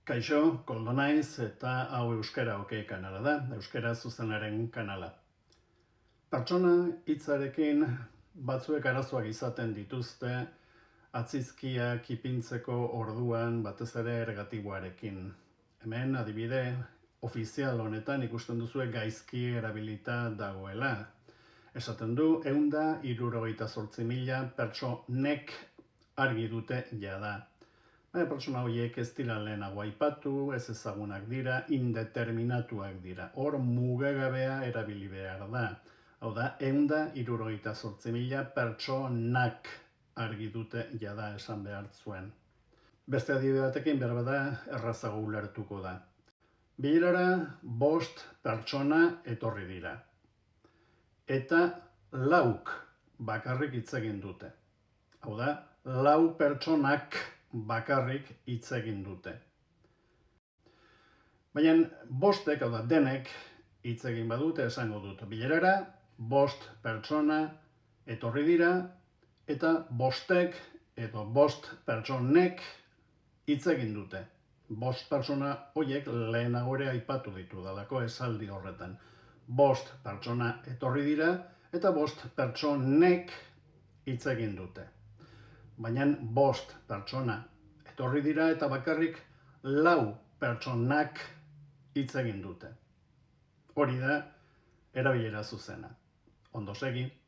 Kaixo, Koldo naiz eta hau Euskara OK kanala da, Euskara zuzenaren kanala. Pertsona hitzarekin batzuek arazoak izaten dituzte, atzizkiak ipintzeko orduan batez ere ergatiboarekin. Hemen adibide ofizial honetan ikusten duzue gaizki erabilita dagoela. Esaten du 168.000 pertsonek argi dute jada. Pertsona horiek ez dira lehenago aipatu, ez ezagunak dira, indeterminatuak dira. Hor mugagabea erabili behar da. Hau da, 168.000 pertsonak argi dute jada esan behar zuen. Beste adibide batekin berbada errazago ulertuko da. Bilerara 5 pertsona etorri dira. Eta 4 bakarrik hitz egin dute. Hau da, 4 pertsonak bakarrik hitz egin dute. Baina 5, hau da, denek hitz egin badute esango dut. Bilerara 5 pertsona etorri dira eta 5 edo 5 pertsonek hitz egin dute. 5 pertsona horiek lehenago ere aipatu ditu dalako esaldi horretan. 5 pertsona etorri dira eta 5 pertsonek hitz egin dute. Baina 5 pertsona etorri dira eta bakarrik 4 pertsonak hitz egin dute. Hori da erabilera zuzena. Ondo segi.